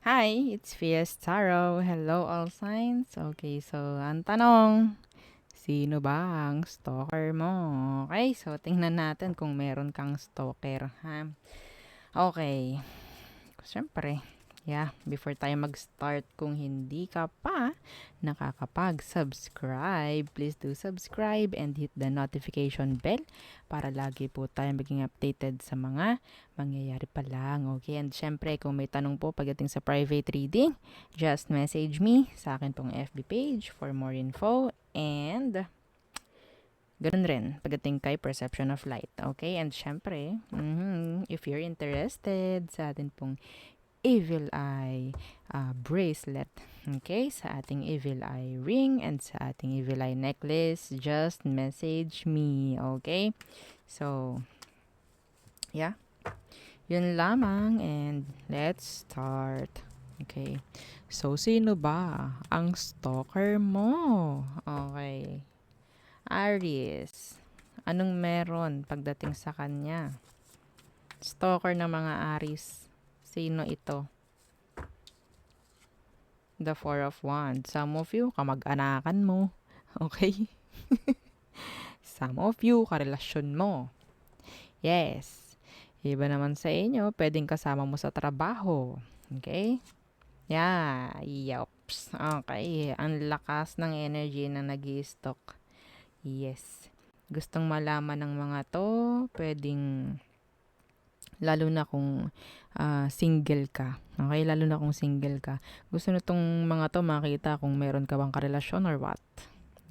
Hi, it's Fies Taro. Hello, all signs. Okay, so ang tanong, sino ba ang stalker mo? Okay, so tingnan natin kung meron kang stalker, ha? Okay, siyempre, before tayo mag-start, kung hindi ka pa nakakapag-subscribe, please do subscribe and hit the notification bell para lagi po tayo maging updated sa mga mangyayari pa lang. Okay, and syempre, kung may tanong po pagdating sa private reading, just message me sa akin pong FB page for more info and ganun rin pagdating kay Perception of Light. Okay, and syempre, if you're interested sa atin pong Evil Eye bracelet. Okay, sa ating Evil Eye ring and sa ating Evil Eye necklace, just message me. Okay, so yeah, yun lamang and let's start. Okay, so sino ba ang stalker mo? Okay, Aries, anong meron pagdating sa kanya? Stalker ng mga Aries, sino ito? The Four of Wands. Some of you, kamag-anakan mo. Okay? Some of you, karelasyon mo. Yes. Iba naman sa inyo, pwedeng kasama mo sa trabaho. Okay? Yeah. Yups. Okay. Ang lakas ng energy na nag-i-stock. Yes. Gustong malaman ng mga to, pwedeng lalo na kung single ka. Okay, lalo na kung single ka. Gusto nitong mga to makita kung meron ka bang karelasyon or what.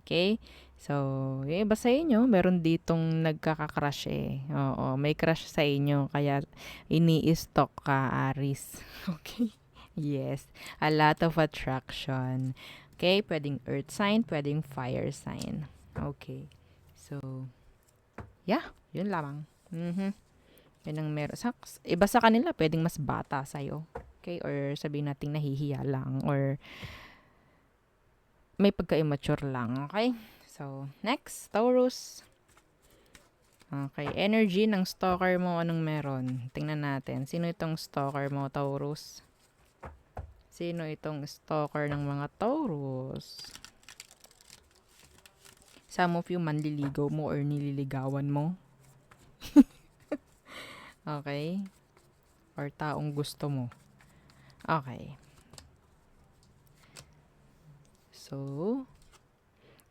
Okay? So, yung iba sa inyo, meron ditong nagkaka-crush eh. Oo, may crush sa inyo, kaya ini-stalk ka, Aris. Okay? Yes. A lot of attraction. Okay? Pwedeng earth sign, pwedeng fire sign. Okay. So, yeah. Yun lamang. Yun ang meron. Iba sa kanila, pwedeng mas bata sa'yo. Okay? Or sabihin natin nahihiya lang. Or may pagka-immature lang. Okay? So, next, Taurus. Okay, energy ng stalker mo, anong meron? Tingnan natin. Sino itong stalker mo, Taurus? Sino itong stalker ng mga Taurus? Some of you, manliligaw mo or nililigawan mo. Okay? Or taong gusto mo. Okay. So,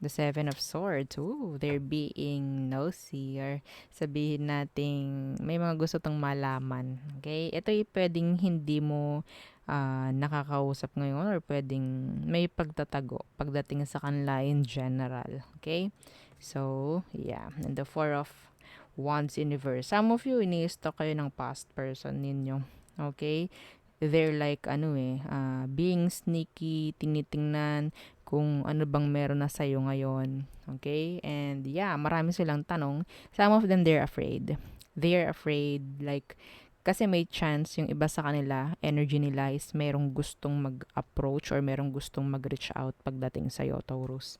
the Seven of Swords. Ooh, they're being nosy or sabihin nating may mga gusto tong malaman. Okay? Ito yung pwedeng hindi mo nakakausap ngayon or pwedeng may pagtatago pagdating sa kanila in general. Okay? So, yeah. And the Four of Wands universe. Some of you, ini-stalk kayo ng past person ninyo. Okay? They're like, being sneaky, tinitingnan kung ano bang meron na sa'yo ngayon. Okay? And yeah, marami silang tanong. Some of them, they're afraid. They're afraid, like, kasi may chance yung iba sa kanila, energy nila is merong gustong mag-approach or merong gustong mag-reach out pagdating sa'yo, Taurus.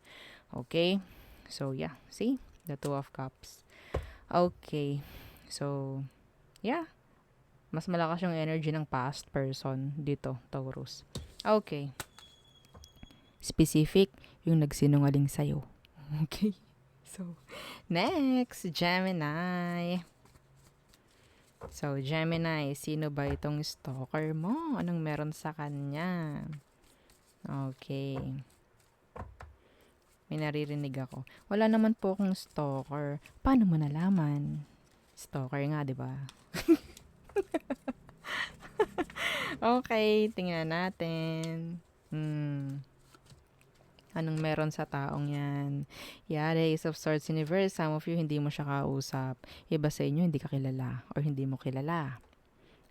Okay? So, yeah. See? The Two of Cups. Okay. So, yeah. Mas malakas yung energy ng past person dito, Taurus. Okay. Specific, yung nagsinungaling sa'yo. Okay. So, next, Gemini. So, Gemini, sino ba itong stalker mo? Anong meron sa kanya? Okay. May naririnig ako. Wala naman po akong stalker. Paano mo nalaman? Stalker nga, di ba? Okay, tingnan natin. Anong meron sa taong yan? Yeah, the Ace of Swords Universe. Some of you, hindi mo siya kausap. Iba sa inyo, hindi ka kilala. Or hindi mo kilala.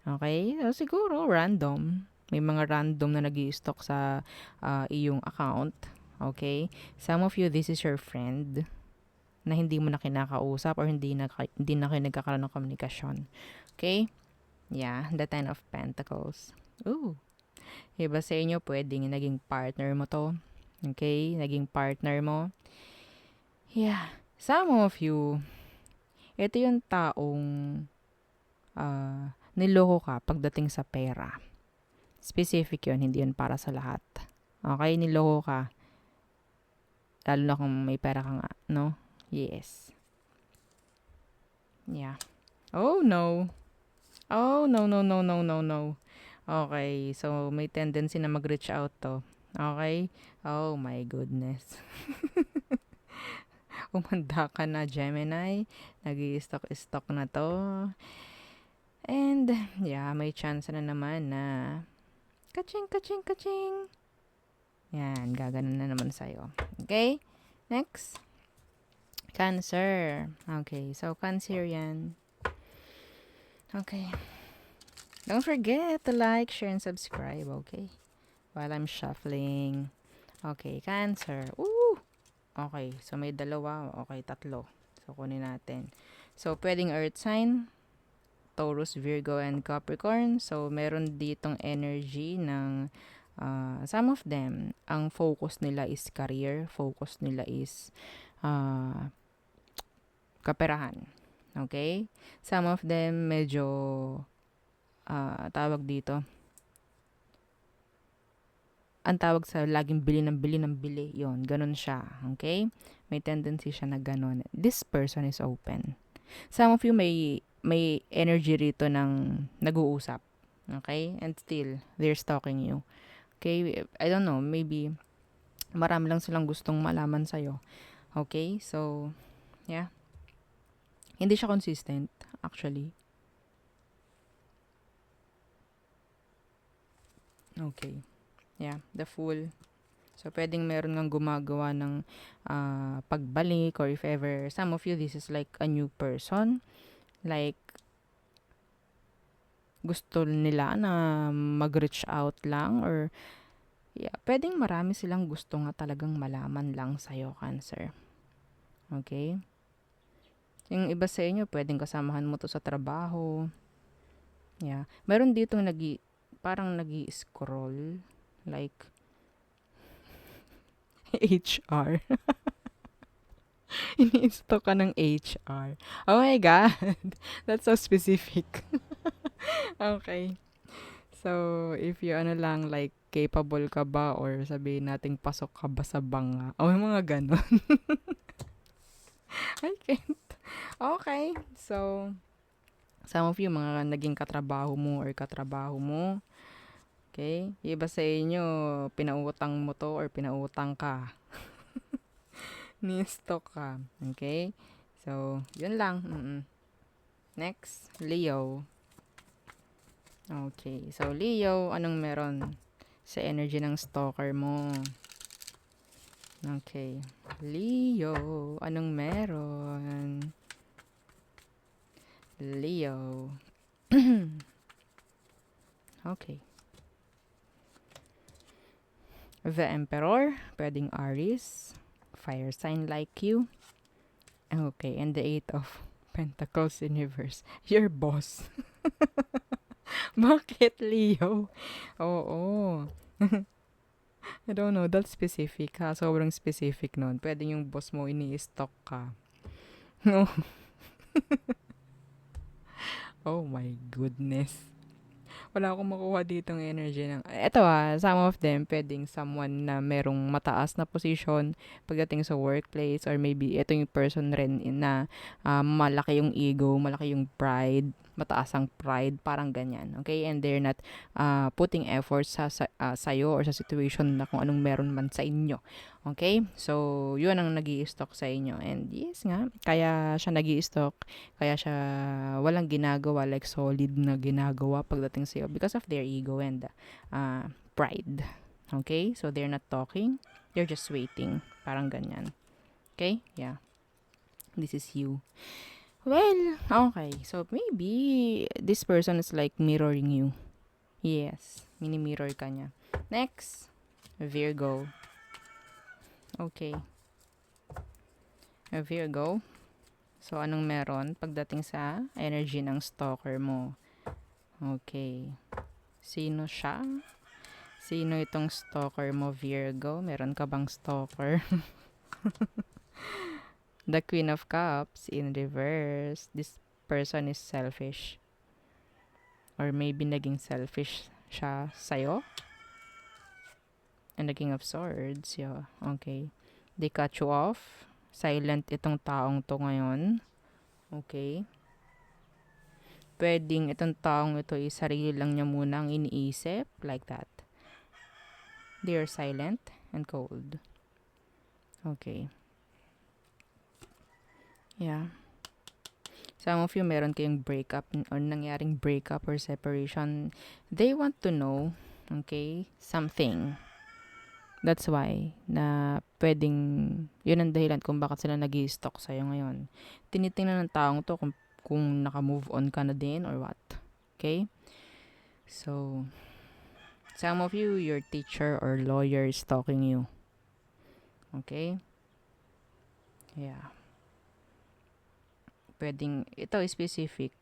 Okay? So, siguro, random. May mga random na nag-i-stalk sa iyong account. Okay? Some of you, this is your friend na hindi mo na kinakausap or hindi na kayo nagkakaroon ng komunikasyon. Okay? Yeah, the Ten of Pentacles. Ooh. Iba sa inyo, pwedeng naging partner mo to. Okay? Naging partner mo. Yeah. Some of you, ito yung taong niloko ka pagdating sa pera. Specific yun, hindi yun para sa lahat. Okay, niloko ka. Lalo na kung may pera ka nga, no? Yes. Yeah. Oh, no. Oh, no, no, no, no, no, no. Okay, so may tendency na mag-reach out to. Okay? Oh my goodness. Umanda ka na, Gemini. Nag-i-stock na to. And, yeah, may chance na naman na kaching, kaching, kaching. Yan, gaganon na naman sa'yo. Okay? Next. Cancer. Okay, so Cancer yan. Okay. Don't forget to like, share, and subscribe, okay? While I'm shuffling. Okay, Cancer. Woo! Okay, so may dalawa. Okay, tatlo. So, kunin natin. So, pwedeng Earth sign, Taurus, Virgo, and Capricorn. So, meron ditong energy ng some of them, ang focus nila is career. Focus nila is kaperahan. Okay? Some of them, medyo tawag dito, ang tawag sa laging bili ng bili ng bili, yon, ganun siya, okay? May tendency siya na ganun. This person is open. Some of you may energy rito ng nag-uusap, okay? And still, they're stalking you. Okay? I don't know, maybe marami lang silang gustong malaman sa'yo. Okay? So, yeah. Hindi siya consistent, actually. Okay. Yeah, the Fool. So, pwedeng meron ngang gumagawa ng pagbalik, or if ever, some of you, this is like a new person. Like, gusto nila na mag-reach out lang, or yeah, pwedeng marami silang gusto nga talagang malaman lang sa'yo, Cancer. Okay? Yung iba sa inyo, pwedeng kasamahan mo to sa trabaho. Yeah. Meron dito parang nag-i-scroll. Like, HR. Ini-stalk ka ng HR. Oh my God. That's so specific. Okay. So, if you lang, like, capable ka ba, or sabihin nating pasok ka ba sa banga? O, mga ganon. I can't. Okay. So, some of you, mga naging katrabaho mo or katrabaho mo. Okay? Iba sa inyo, pinautang mo to or pinautang ka. Ni-stalk ka. Okay? So, yun lang. Next, Leo. Okay. So, Leo, anong meron sa energy ng stalker mo? Okay. Leo, anong meron? Leo. Okay. The Emperor, pwedeng Aries, fire sign like you. Okay, and the Eight of Pentacles Universe, your boss. Bakit, Leo? Oo. I don't know, that's specific ha. Sobrang specific nun. Pwede yung boss mo ini-stalk ka. No. Oh my goodness. Wala akong makuha ditong energy ng... Eto some of them, pwedeng someone na merong mataas na position pagdating sa workplace, or maybe ito yung person rin na malaki yung ego, malaki yung pride, mataas ang pride, parang ganyan. Okay? And they're not putting effort sa'yo or sa situation na kung anong meron man sa inyo. Okay? So, yun ang nag-i-stalk sa inyo. And yes nga, kaya siya nag-i-stalk, kaya siya walang ginagawa, like solid na ginagawa pagdating sa'yo because of their ego and pride. Okay? So, they're not talking. They're just waiting. Parang ganyan. Okay? Yeah. This is you. Well, okay. So, maybe this person is like mirroring you. Yes. Mini-mirror ka niya. Next, Virgo. Okay. Virgo. So, anong meron pagdating sa energy ng stalker mo? Okay. Sino siya? Sino itong stalker mo, Virgo? Meron ka bang stalker? The Queen of Cups in reverse. This person is selfish. Or maybe naging selfish siya sa'yo. And the King of Swords, yeah, okay. They cut you off. Silent itong taong to ngayon. Okay. Pwedeng itong taong ito ay sarili lang niya muna ang iniisip. Like that. They are silent and cold. Okay. Yeah. Some of you, meron kayong breakup or nangyaring breakup or separation. They want to know, okay, something. That's why, na pwedeng, yun ang dahilan kung bakit sila nag-i-stalk sa'yo ngayon. Tinitingnan ng taong to kung naka-move on ka na din or what. Okay? So, some of you, your teacher or lawyer is stalking you. Okay? Yeah. Pwedeng, ito is specific.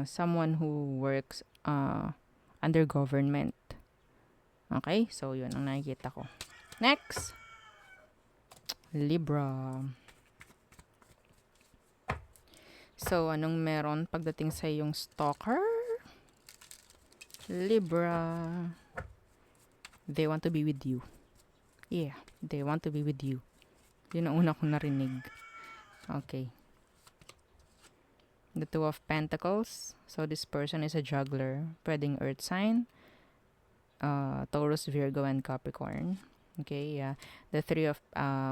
Someone who works under government. Okay? So, yun ang nakikita ko. Next! Libra. So, anong meron pagdating sa yung stalker? Libra. They want to be with you. Yeah, they want to be with you. Yun ang una kong narinig. Okay. The Two of Pentacles. So, this person is a juggler. Pwedeng earth sign. Taurus, Virgo, and Capricorn. Okay, yeah. The Three of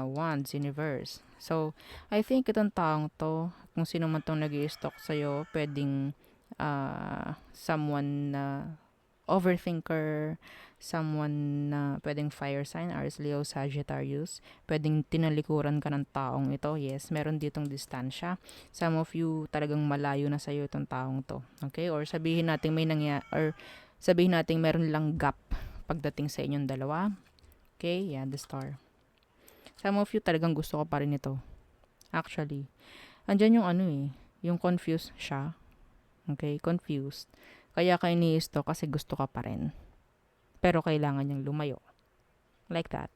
Wands, universe. So, I think itong taong to, kung sino man tong nag-i-stalk sa'yo, pwedeng someone na overthinker, someone na pwedeng fire sign, Aries, Leo, Sagittarius. Pwedeng tinalikuran ka ng taong ito. Yes, meron ditong distansya. Some of you, talagang malayo na sa'yo itong taong to. Okay, or sabihin natin sabihin natin meron lang gap pagdating sa inyong dalawa. Okay, yeah, the Star. Some of you talagang gusto ko pa rin ito. Actually, andyan yung yung confused siya. Okay, confused. Kaya ka ini-stalk kasi gusto ka pa rin. Pero kailangan niyang lumayo. Like that.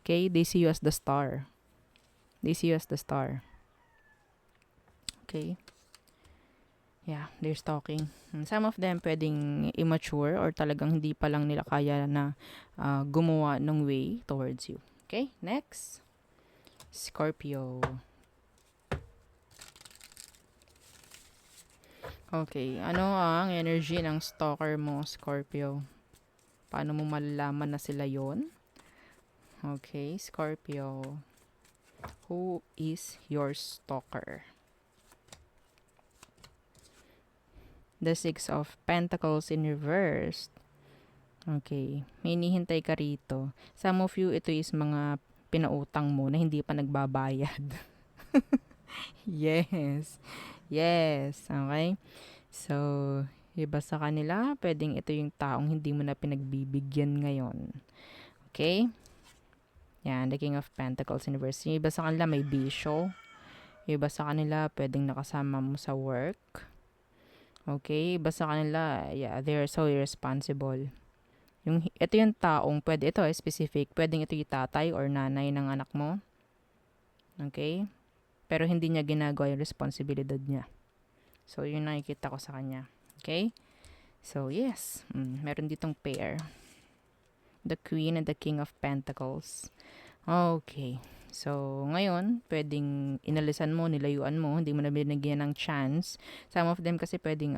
Okay, they see you as the star. They see you as the star. Okay. Yeah, they're stalking. Some of them pwedeng immature or talagang hindi pa lang nila kaya na gumawa ng way towards you. Okay, next. Scorpio. Okay, ano ang energy ng stalker mo, Scorpio? Paano mo malalaman na sila yon? Okay, Scorpio. Who is your stalker? The Six of Pentacles in reverse. Okay, may hinihintay ka rito. Some of you, ito is mga pinautang mo na hindi pa nagbabayad. Yes. Yes. Okay. So, iba sa kanila, pwedeng ito yung taong hindi mo na pinagbibigyan ngayon. Okay? Yan, the King of Pentacles in reverse. Yung iba sa kanila may bisyo. Yung iba sa kanila, pwedeng nakasama mo sa work. Okay? Iba sa kanila, yeah, they are so irresponsible. Ito yung taong, ito specific, pwedeng ito yung tatay or nanay ng anak mo. Okay? Pero hindi niya ginagawa yung responsibilidad niya. So, yun nakikita ko sa kanya. Okay? So, yes. Meron ditong pair. The Queen and the King of Pentacles. Okay. So, ngayon, pwedeng inalisan mo, nilayuan mo, hindi mo na binigyan ng chance. Some of them kasi pwedeng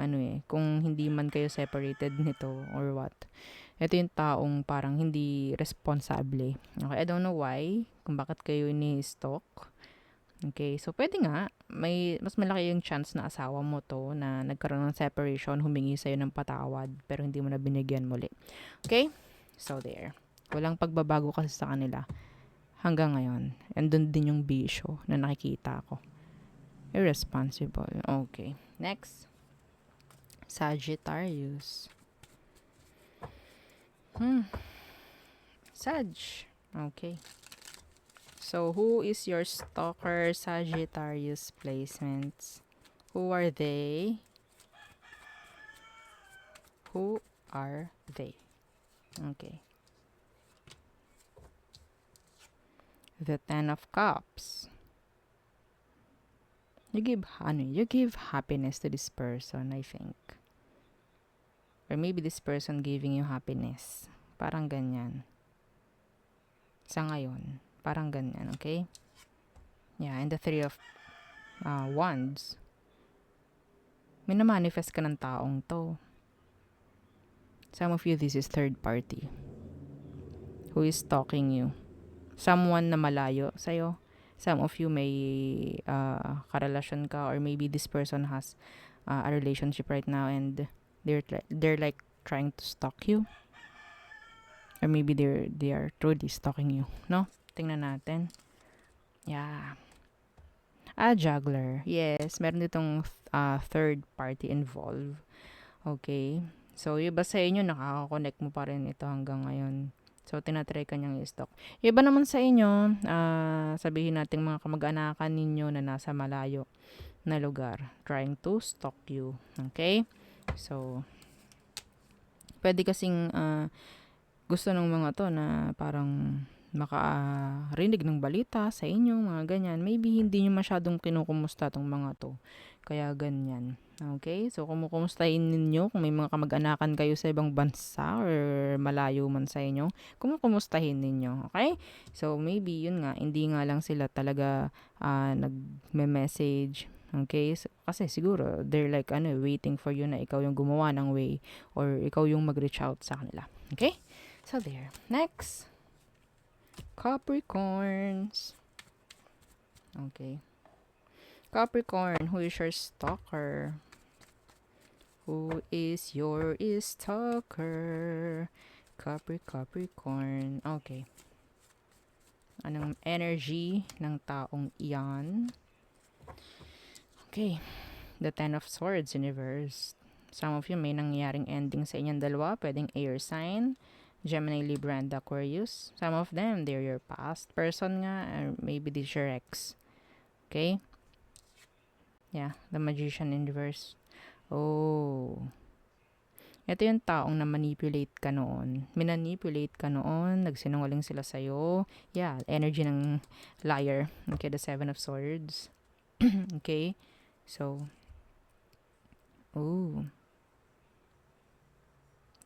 kung hindi man kayo separated nito or what. Ito yung taong parang hindi responsable. Okay, I don't know why, kung bakit kayo ini-stalk. Okay, so pwede nga, mas malaki yung chance na asawa mo to na nagkaroon ng separation, humingi sa'yo ng patawad, pero hindi mo na binigyan muli. Okay? So there. Walang pagbabago kasi sa kanila hanggang ngayon. And doon din yung bisyo na nakikita ko. Irresponsible. Okay. Next. Sagittarius. Sag. Okay. So, who is your stalker, Sagittarius placements? Who are they? Who are they? Okay. The Ten of Cups. You give happiness to this person, I think. Or maybe this person giving you happiness. Parang ganyan. Sa ngayon. Parang ganyan, okay? Yeah, and the Three of Wands. May na-manifest ka ng taong to. Some of you, this is third party. Who is stalking you. Someone na malayo sa'yo. Some of you may karelasyon ka, or maybe this person has a relationship right now and they're like trying to stalk you. Or maybe they are truly stalking you. No? Tingnan natin. Yeah. Juggler. Yes, meron ditong third party involved. Okay. So, yung iba sa inyo, nakaka-connect mo pa rin ito hanggang ngayon. So, tinatry ka niyang i-stalk. Yung iba naman sa inyo, sabihin natin mga kamag-anakan ninyo na nasa malayo na lugar, trying to stalk you. Okay? So, pwede kasing gusto ng mga to na parang makarinig ng balita sa inyo, mga ganyan. Maybe hindi nyo masyadong kinukumusta tong mga to. Kaya ganyan. Okay? So, kumukumustahin ninyo kung may mga kamag-anakan kayo sa ibang bansa or malayo man sa inyo. Kumukumustahin ninyo. Okay? So, maybe yun nga, hindi nga lang sila talaga nagme-message. Okay? So, kasi siguro, they're like, waiting for you na ikaw yung gumawa ng way or ikaw yung mag-reach out sa kanila. Okay? So, there. Next. Capricorns. Okay. Capricorn, who is your stalker? Who is your stalker? Capricorn. Okay. Anong energy ng taong iyan? Okay. The Ten of Swords, universe. Some of you may nangyaring ending sa inyong dalawa. Pwedeng air sign. Gemini, Libra, and Aquarius. Some of them, they're your past person nga. Or maybe this your ex. Okay? Yeah, the Magician universe. Oh. Ito yung taong na-manipulate ka noon. Minanipulate ka noon. Nagsinungaling sila sa'yo. Yeah, energy ng liar. Okay, the Seven of Swords. Okay? So,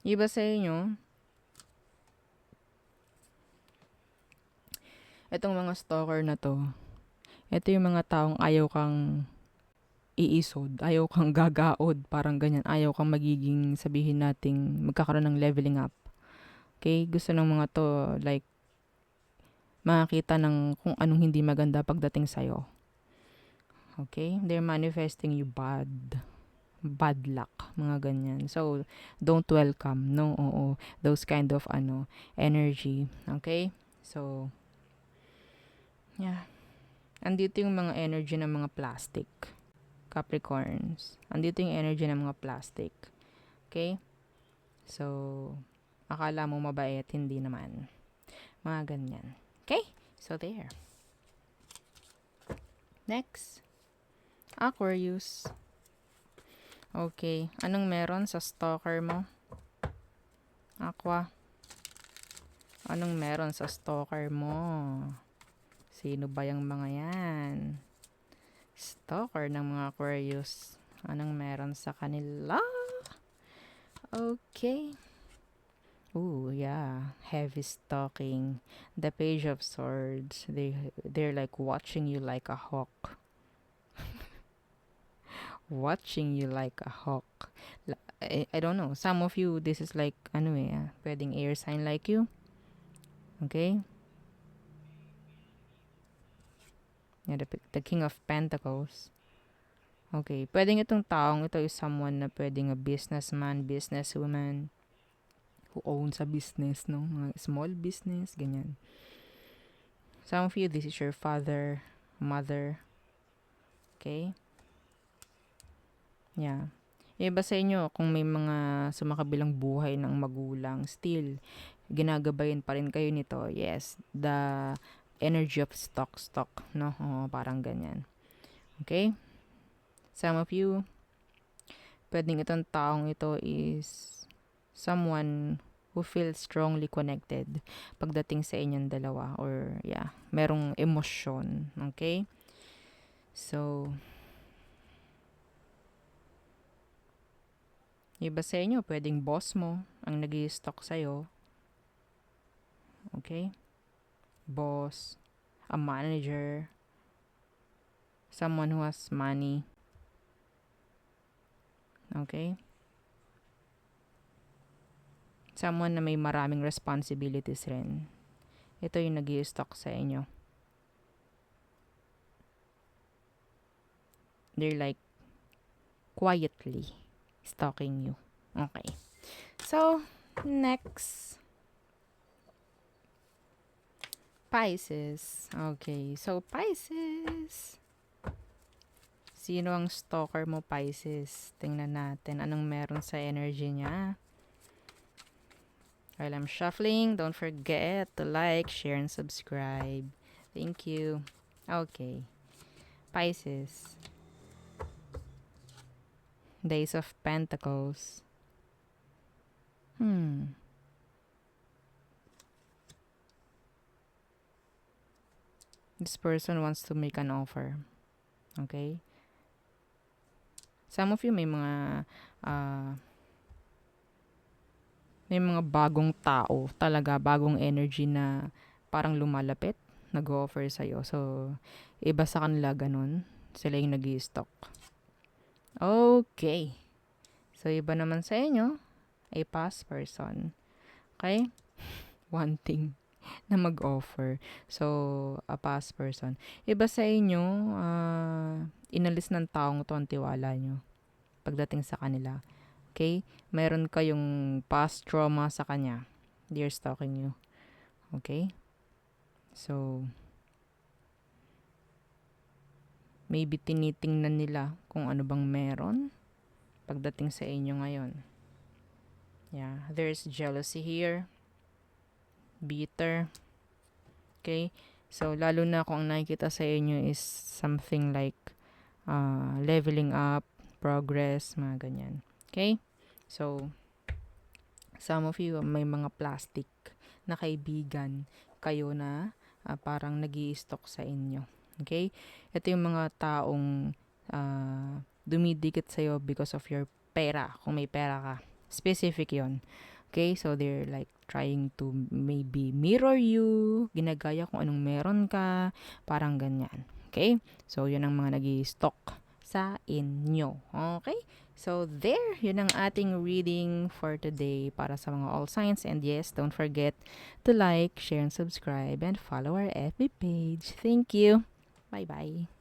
iba sa inyo, itong mga stalker na to, ito yung mga taong ayaw kang iisod, ayaw kang gagaod, parang ganyan, ayaw kang magiging, sabihin nating, magkakaroon ng leveling up. Okay? Gusto ng mga to, like, makakita ng kung anong hindi maganda pagdating sa'yo. Okay? They're manifesting you bad luck, mga ganyan. So, don't welcome, no? Oo, those kind of, energy. Okay? So, yeah. Andito yung mga energy ng mga plastic. Capricorns. Andito yung energy ng mga plastic. Okay? So, akala mo mabait, hindi naman. Mga ganyan. Okay? So, there. Next. Aquarius. Okay. Anong meron sa stalker mo? Aqua. Anong meron sa stalker mo? Sino ba yung mga yan? Stalker ng mga Aquarius. Anong meron sa kanila? Okay. Ooh, yeah. Heavy stalking. The Page of Swords. They're like watching you like a hawk. Watching you like a hawk. I don't know. Some of you, this is like, pwedeng air sign like you. Okay? Yeah, the King of Pentacles. Okay, pwedeng itong taong ito is someone na pwedeng a businessman, businesswoman, who owns a business, no? Mga small business, ganyan. Some of you, this is your father, mother. Okay? Yeah. Yung iba sa inyo, kung may mga sumakabilang buhay ng magulang, still, ginagabayan pa rin kayo nito. Yes, the energy of stock, no? Parang ganyan. Okay? Some of you, pwedeng itong taong ito is someone who feels strongly connected pagdating sa inyong dalawa, or merong emosyon. Okay? So, Iba sa inyo, pwedeng boss mo ang nag-i-stock sa'yo. Okay? Boss, a manager, someone who has money. Okay? Someone na may maraming responsibilities rin. Ito yung nag-i-stock sa inyo. They're like quietly stalking you. Okay. So, next. Pisces. Okay. So, Pisces. Sino ang stalker mo, Pisces? Tingnan natin anong meron sa energy niya. While I'm shuffling, don't forget to like, share, and subscribe. Thank you. Okay. Pisces. Days of Pentacles. This person wants to make an offer. Okay? Some of you may mga bagong tao, talaga bagong energy na parang lumalapit, nag-offer sa'yo. So, iba sa kanila ganun. Sila yung nag-i-stock. Okay. So, iba naman sa inyo, a past person. Okay? Wanting na mag-offer. So, a past person. Iba sa inyo, inalis ng taong to ang tiwala nyo pagdating sa kanila. Okay? Meron kayong past trauma sa kanya. They're stalking you. Okay? So, maybe tinitingnan nila kung ano bang meron pagdating sa inyo ngayon. Yeah, there's jealousy here. Bitter. Okay? So, lalo na kung ang nakikita sa inyo is something like leveling up, progress, mga ganyan. Okay? So, some of you may mga plastic na kaibigan kayo na parang nag-i-stock sa inyo. Okay? Ito yung mga taong dumidikit sa'yo because of your pera. Kung may pera ka. Specific yon. Okay? So, they're like trying to maybe mirror you. Ginagaya kung anong meron ka. Parang ganyan. Okay? So, yun ang mga nag-i-stock sa inyo. Okay? So, there. Yun ang ating reading for today para sa mga all signs. And yes, don't forget to like, share, and subscribe. And follow our FB page. Thank you. Bye-bye.